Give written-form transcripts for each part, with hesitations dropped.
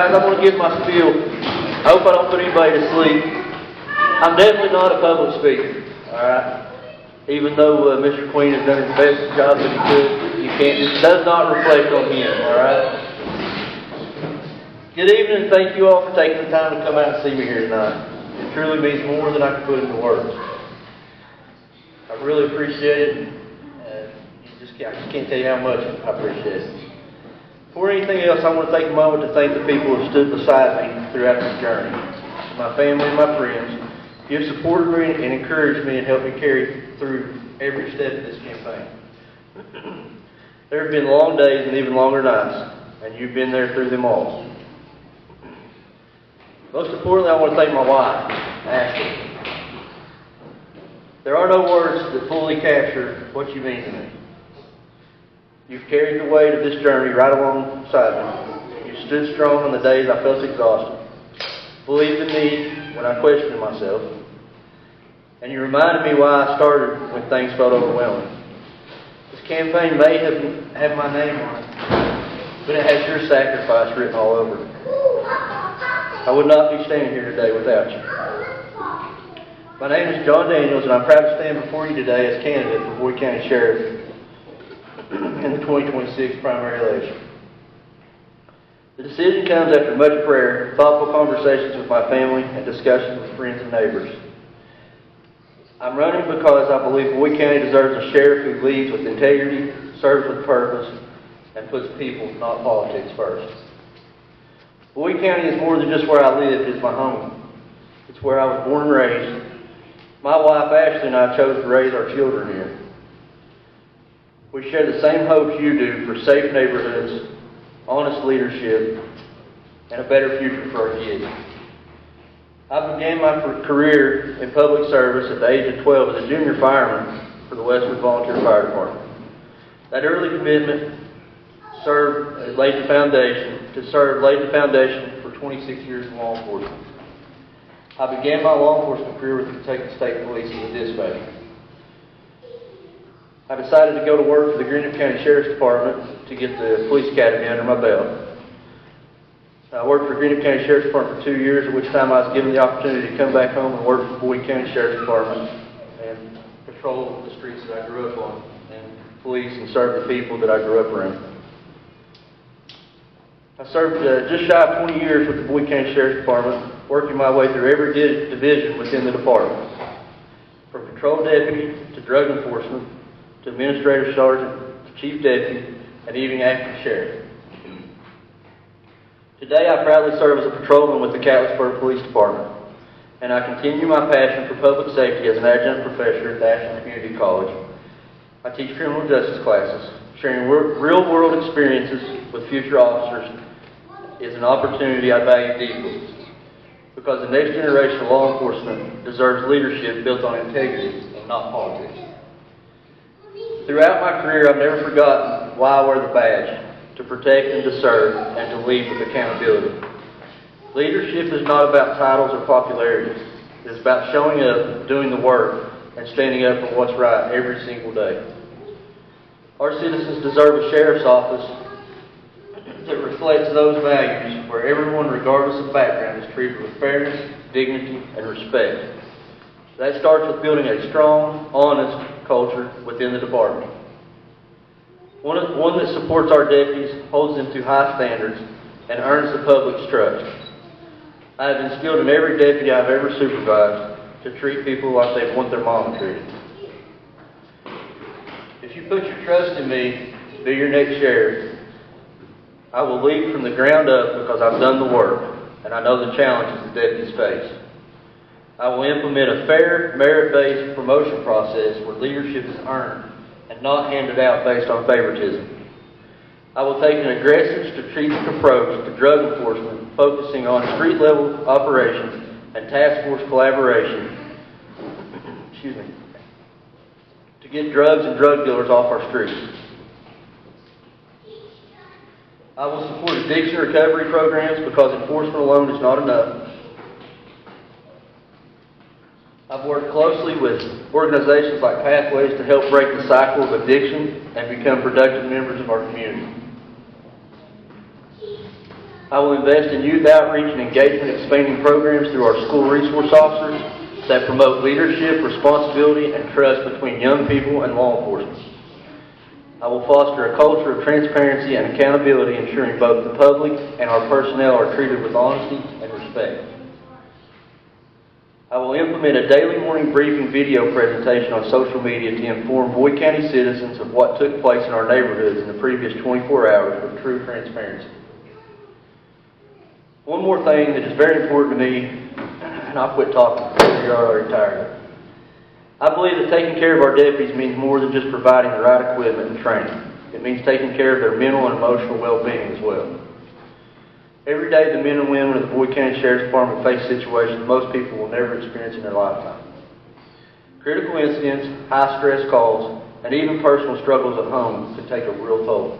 guys, I'm going to give my spiel. I hope I don't put anybody to sleep. I'm definitely not a public speaker, alright? Even though Mr. Queen has done his best job that he could, it does not reflect on him, alright? Good evening, and thank you all for taking the time to come out and see me here tonight. It truly means more than I can put into words. I really appreciate it. I just can't tell you how much I appreciate it. Before anything else, I want to take a moment to thank the people who have stood beside me throughout this journey. My family and my friends, you have supported me and encouraged me and helped me carry through every step of this campaign. There have been long days and even longer nights, and you've been there through them all. Most importantly, I want to thank my wife, Ashley. There are no words that fully capture what you mean to me. You've carried the weight of this journey right alongside me. You stood strong on the days I felt exhausted, believed in me when I questioned myself, and you reminded me why I started when things felt overwhelming. This campaign may have my name on it, but it has your sacrifice written all over it. I would not be standing here today without you. My name is John Daniels, and I'm proud to stand before you today as candidate for Boyd County Sheriff in the 2026 primary election. The decision comes after much prayer, thoughtful conversations with my family, and discussions with friends and neighbors. I'm running because I believe Boyd County deserves a sheriff who leads with integrity, serves with purpose, and puts people, not politics, first. Boyd County is more than just where I live. It's my home. It's where I was born and raised. My wife Ashley and I chose to raise our children here. We share the same hopes you do for safe neighborhoods, honest leadership, and a better future for our kids. I began my career in public service at the age of 12 as a junior fireman for the Westwood Volunteer Fire Department. That early commitment laid the foundation for 26 years in law enforcement. I began my law enforcement career with the Kentucky State Police as a dispatcher. I decided to go to work for the Greenup County Sheriff's Department to get the police academy under my belt. I worked for Greenup County Sheriff's Department for 2 years, at which time I was given the opportunity to come back home and work for Boyd County Sheriff's Department and patrol the streets that I grew up on and police and serve the people that I grew up around. I served just shy of 20 years with the Boyd County Sheriff's Department, working my way through every division within the department, from patrol deputy to drug enforcement, to administrative sergeant, to chief deputy, and even acting sheriff. Today I proudly serve as a patrolman with the Catlettsburg Police Department, and I continue my passion for public safety as an adjunct professor at Ashland Community College. I teach criminal justice classes. Sharing real-world experiences with future officers is an opportunity I value deeply, because the next generation of law enforcement deserves leadership built on integrity and not politics. Throughout my career, I've never forgotten why I wear the badge: to protect and to serve, and to lead with accountability. Leadership is not about titles or popularity. It is about showing up, doing the work, and standing up for what's right every single day. Our citizens deserve a sheriff's office that reflects those values, where everyone, regardless of background, is treated with fairness, dignity, and respect. That starts with building a strong, honest culture within the department. One that supports our deputies, holds them to high standards, and earns the public's trust. I have instilled in every deputy I've ever supervised to treat people like they want their mama treated. If you put your trust in me to be your next sheriff, I will lead from the ground up because I've done the work and I know the challenges the deputies face. I will implement a fair, merit-based promotion process where leadership is earned and not handed out based on favoritism. I will take an aggressive, strategic approach to drug enforcement, focusing on street-level operations and task force collaboration to get drugs and drug dealers off our streets. I will support addiction recovery programs because enforcement alone is not enough. I've worked closely with organizations like Pathways to help break the cycle of addiction and become productive members of our community. I will invest in youth outreach and engagement expanding programs through our school resource officers that promote leadership, responsibility, and trust between young people and law enforcement. I will foster a culture of transparency and accountability, ensuring both the public and our personnel are treated with honesty and respect. I will implement a daily morning briefing video presentation on social media to inform Boyd County citizens of what took place in our neighborhoods in the previous 24 hours with true transparency. One more thing that is very important to me, and I'll quit talking because you're already tired. I believe that taking care of our deputies means more than just providing the right equipment and training. It means taking care of their mental and emotional well-being as well. Every day, the men and women of the Boyd County Sheriff's Department face situations most people will never experience in their lifetime. Critical incidents, high-stress calls, and even personal struggles at home can take a real toll.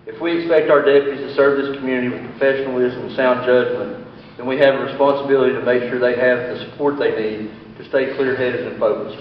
If we expect our deputies to serve this community with professionalism and sound judgment, then we have a responsibility to make sure they have the support they need to stay clear-headed and focused.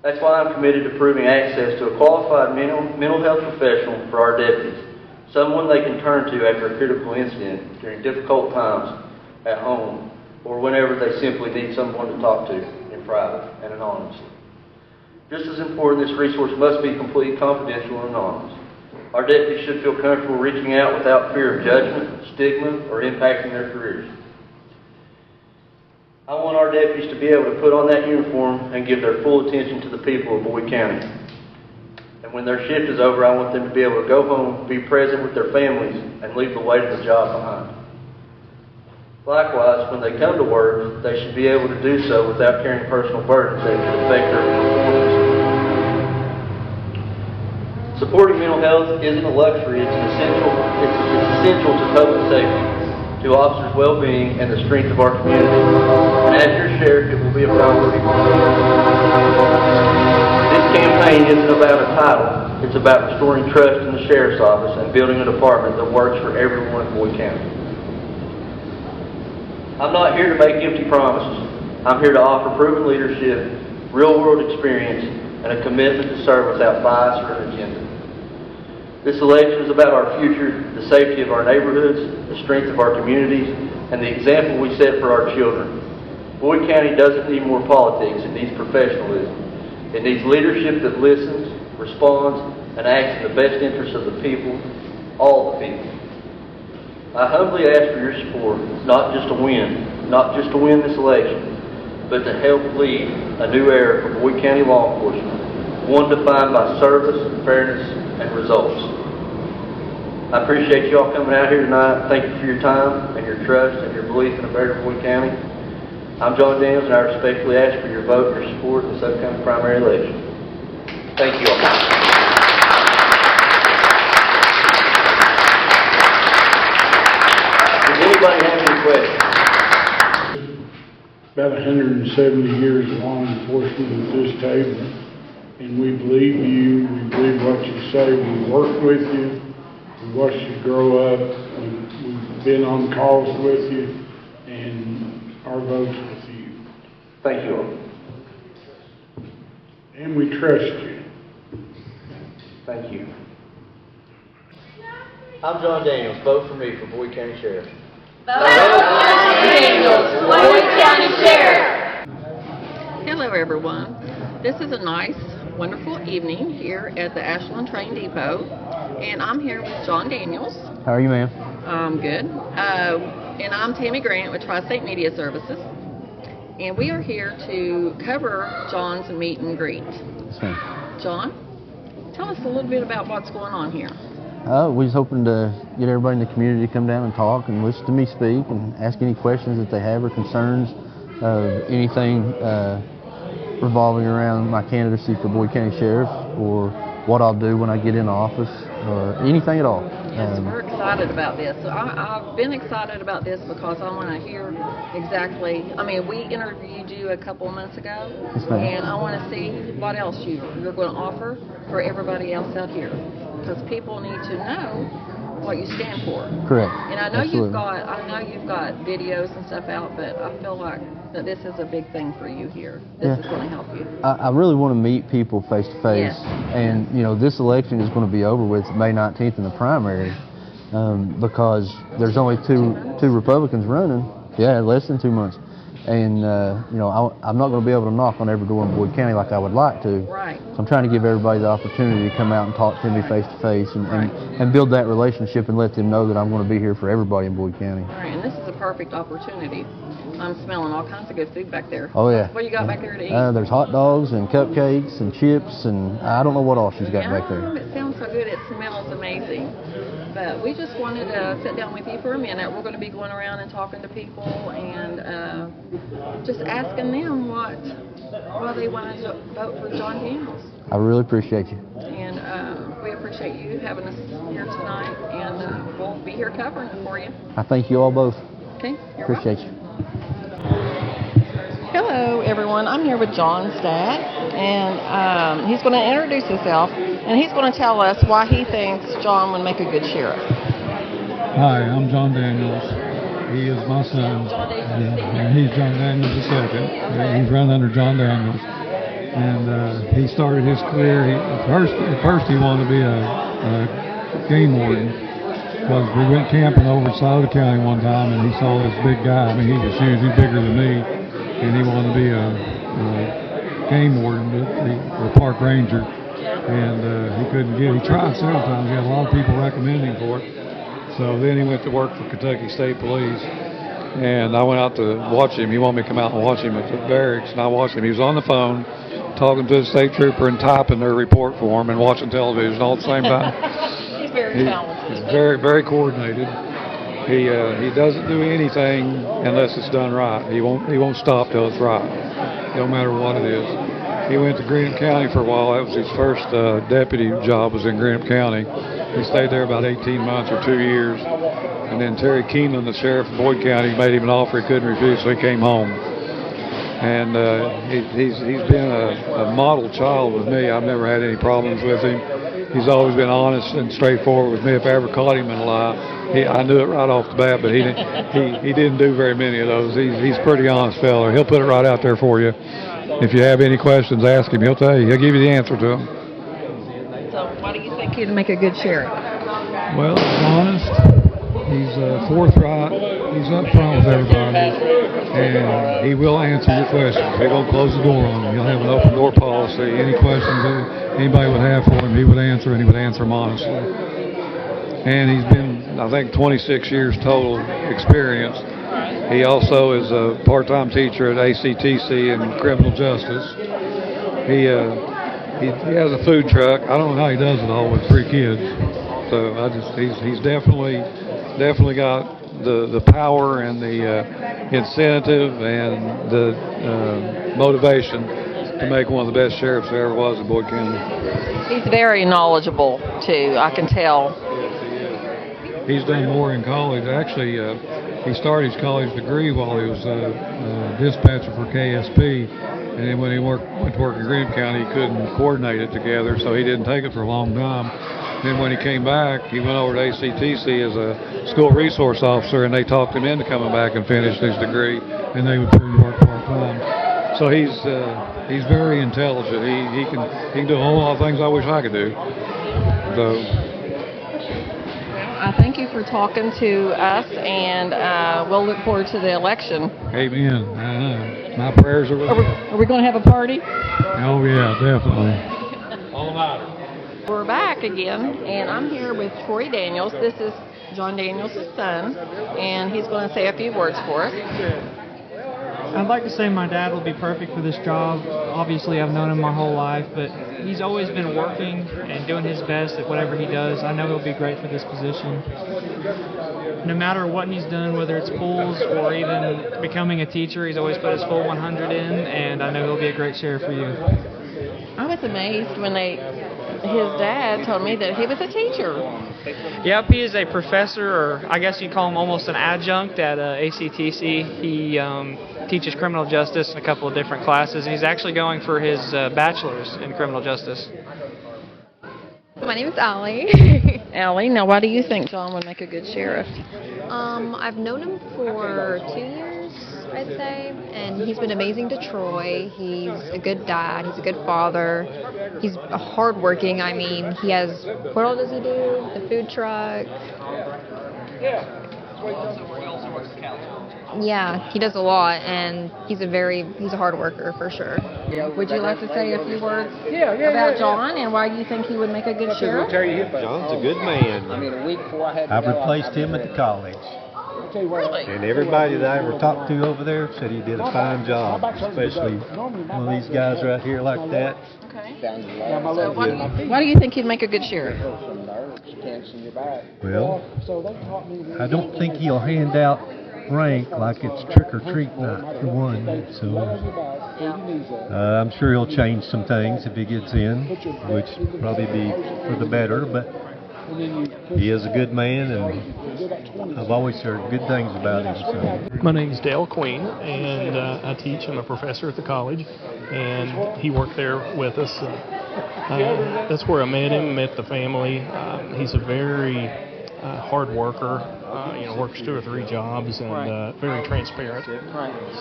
That's why I'm committed to proving access to a qualified mental health professional for our deputies, someone they can turn to after a critical incident during difficult times at home or whenever they simply need someone to talk to in private and anonymously. Just as important, this resource must be completely confidential and anonymous. Our deputies should feel comfortable reaching out without fear of judgment, stigma, or impacting their careers. I want our deputies to be able to put on that uniform and give their full attention to the people of Boyd County. And when their shift is over, I want them to be able to go home, be present with their families, and leave the weight of the job behind. Likewise, when they come to work, they should be able to do so without carrying personal burdens that could affect their performance. Supporting mental health isn't a luxury, it's essential to public safety, to officers' well-being, and the strength of our community. And as your sheriff, it will be a priority. This campaign isn't about a title, it's about restoring trust in the sheriff's office and building a department that works for everyone in Boyd County. I'm not here to make empty promises. I'm here to offer proven leadership, real-world experience, and a commitment to serve without bias or an agenda. This election is about our future, the safety of our neighborhoods, the strength of our communities, and the example we set for our children. Boyd County doesn't need more politics, it needs professionalism. It needs leadership that listens, responds, and acts in the best interest of the people, all the people. I humbly ask for your support, not just to win this election, but to help lead a new era for Boyd County law enforcement, one defined by service, fairness, and results. I appreciate you all coming out here tonight. Thank you for your time and your trust and your belief in a better Boyd County. I'm John Daniels, and I respectfully ask for your vote and your support in this upcoming primary election. Thank you all. Does anybody have any questions? About 170 years of law enforcement at this table, and we believe you, we believe what you say, we work with you, we watched you grow up, we've been on calls with you, and our vote's with you. Thank you all. And we trust you. Thank you. I'm John Daniels. Vote for me for Boyd County Sheriff. Vote for John Daniels, Boyd County Sheriff. Hello everyone. This is a nice, wonderful evening here at the Ashland Train Depot, and I'm here with John Daniels. How are you, ma'am? I'm good. And I'm Tammy Grant with Tri-State Media Services, and we are here to cover John's meet and greet. Yes, ma'am. John, tell us a little bit about what's going on here. We're just hoping to get everybody in the community to come down and talk and listen to me speak and ask any questions that they have or concerns of anything revolving around my candidacy for Boyd County Sheriff or what I'll do when I get in office or anything at all. Yes, we're excited about this. So I've been excited about this because I want to hear exactly, we interviewed you a couple of months ago, Yes, ma'am. and I want to see what else you're going to offer for everybody else out here, because people need to know what you stand for. Correct. And I know Absolutely. you've got videos and stuff out, but I feel like that this is a big thing for you here. This is going to help you. I really want to meet people face to face, Yes. and this election is going to be over with May 19th in the primary, because there's only two Republicans running. Yeah, less than 2 months. And, I'm not going to be able to knock on every door in Boyd County like I would like to. Right. So I'm trying to give everybody the opportunity to come out and talk to me face to face and build that relationship and let them know that I'm going to be here for everybody in Boyd County. All right, and this is a perfect opportunity. I'm smelling all kinds of good food back there. Oh, yeah. What you got back there to eat? There's hot dogs and cupcakes and chips, and I don't know what all she's got back there. It sounds so good. It smells amazing. But we just wanted to sit down with you for a minute. We're going to be going around and talking to people and just asking them why they wanted to vote for John Daniels. I really appreciate you. And we appreciate you having us here tonight, and we'll be here covering it for you. I thank you all both. Okay? You're Appreciate welcome. you. Hello, everyone. I'm here with John's dad, and he's going to introduce himself, and he's going to tell us why he thinks John would make a good sheriff. Hi, I'm John Daniels. He is my son, and he's John Daniels II. He's run under John Daniels, and he started his career. At first, he wanted to be a game warden. Because we went camping over in Sauter County one time, and he saw this big guy. I mean, he was huge, he's bigger than me, and he wanted to be a game warden, the park ranger, and he couldn't get it. He tried several times. He had a lot of people recommending for it. So then he went to work for Kentucky State Police, and I went out to watch him. He wanted me to come out and watch him at the barracks, and I watched him. He was on the phone talking to the state trooper and typing their report for him and watching television all at the same time. He's very talented. He's very, very coordinated. He doesn't do anything unless it's done right. He won't stop till it's right, no matter what it is. He went to Greenup County for a while. That was his first deputy job, was in Greenup County. He stayed there about 18 months or 2 years. And then Terry Keeneland, the sheriff of Boyd County, made him an offer he couldn't refuse, so he came home. And he's been a model child with me. I've never had any problems with him. He's always been honest and straightforward with me. If I ever caught him in a lie, I knew it right off the bat, but he didn't do very many of those. He's a pretty honest fella. He'll put it right out there for you. If you have any questions, ask him. He'll tell you. He'll give you the answer to them. So why do you think he'd make a good sheriff? Well, he's honest. He's forthright. He's up front with everybody. And he will answer your questions. He won't close the door on them. He'll have an open door policy. Any questions that anybody would have for him, he would answer, and he would answer them honestly. And he's been, I think, 26 years total experience. He also is a part-time teacher at ACTC in criminal justice. He has a food truck. I don't know how he does it all with 3 kids. So he's definitely got the power and the incentive and the motivation to make one of the best sheriffs there ever was in Boyd County. He's very knowledgeable, too, I can tell. He's done more in college. Actually, he started his college degree while he was a dispatcher for KSP. And then when he went to work in Greenup County, he couldn't coordinate it together, so he didn't take it for a long time. Then when he came back, he went over to ACTC as a school resource officer, and they talked him into coming back and finishing his degree, and they would put him to work part-time. So he's very intelligent. He can do a whole lot of things I wish I could do. So I thank you for talking to us, and we'll look forward to the election. Amen. My prayers are with you. Are we going to have a party? Oh, yeah, definitely. All about it. We're back again, and I'm here with Troy Daniels. This is John Daniels' son, and he's going to say a few words for us. I'd like to say my dad will be perfect for this job. Obviously, I've known him my whole life, but he's always been working and doing his best at whatever he does. I know he'll be great for this position. No matter what he's done, whether it's pools or even becoming a teacher, he's always put his full 100 in, and I know he'll be a great sheriff for you. I was amazed when his dad told me that he was a teacher. Yep, he is a professor, or I guess you'd call him almost an adjunct at ACTC. He teaches criminal justice in a couple of different classes, and he's actually going for his bachelor's in criminal justice. My name is Allie. Allie, now why do you think John would make a good sheriff? I've known him for 2 years, I'd say. And he's been amazing to Troy. He's a good dad. He's a good father. He's hardworking. I mean, he has, what all does he do? The food truck. Yeah, he does a lot, and he's a hard worker for sure. Would you like to say a few words about John and why you think he would make a good sheriff? John's a good man. I've replaced him at the college. And everybody that I ever talked to over there said he did a fine job, especially one of these guys right here like that. Okay. So why do you think he'd make a good sheriff? Well, I don't think he'll hand out rank like it's trick or treat night for one. So I'm sure he'll change some things if he gets in, which will probably be for the better. But he is a good man, and I've always heard good things about him. So. My name's Dale Queen, and I teach. I'm a professor at the college, and he worked there with us. That's where I met him, met the family. He's a very hard worker. Works 2 or 3 jobs, and very transparent.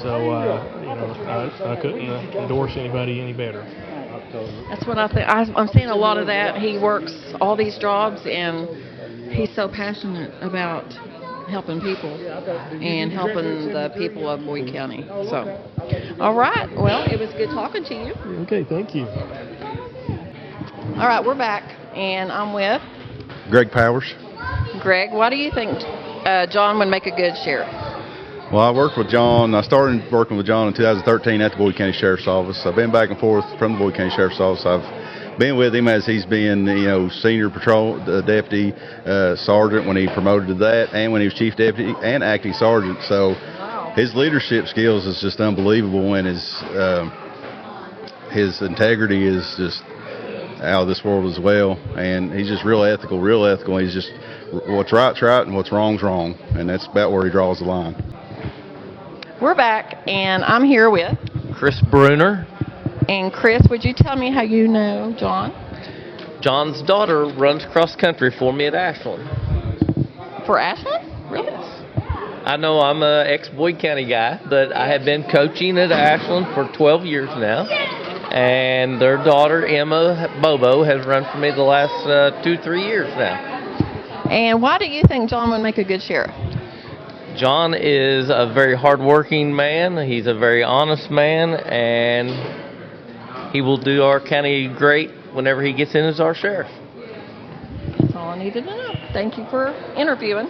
So I couldn't endorse anybody any better. That's what I think. I'm seeing a lot of that. He works all these jobs, and he's so passionate about helping people and helping the people of Boyd County. So, all right. Well, it was good talking to you. Okay, thank you. All right, we're back, and I'm with Greg Powers. Greg. Why do you think John would make a good sheriff? Well, I started working with John in 2013 at the Boyd County Sheriff's Office. I've been back and forth from the Boyd County Sheriff's Office. I've been with him as he's been, senior patrol deputy, sergeant when he promoted to that, and when he was chief deputy and acting sergeant. So his leadership skills is just unbelievable, and his integrity is just out of this world as well. And he's just real ethical. He's just, what's right's right and what's wrong's wrong, and that's about where he draws the line. We're back, and I'm here with Chris Bruner. And Chris, would you tell me how you know John? John's daughter runs cross country for me at Ashland. For Ashland? Really? I know I'm an ex-Boyd County guy, but I have been coaching at Ashland for 12 years now. And their daughter, Emma Bobo, has run for me the last 2-3 years now. And why do you think John would make a good sheriff? John is a very hardworking man. He's a very honest man, and he will do our county great whenever he gets in as our sheriff. That's all I needed to know. Thank you for interviewing.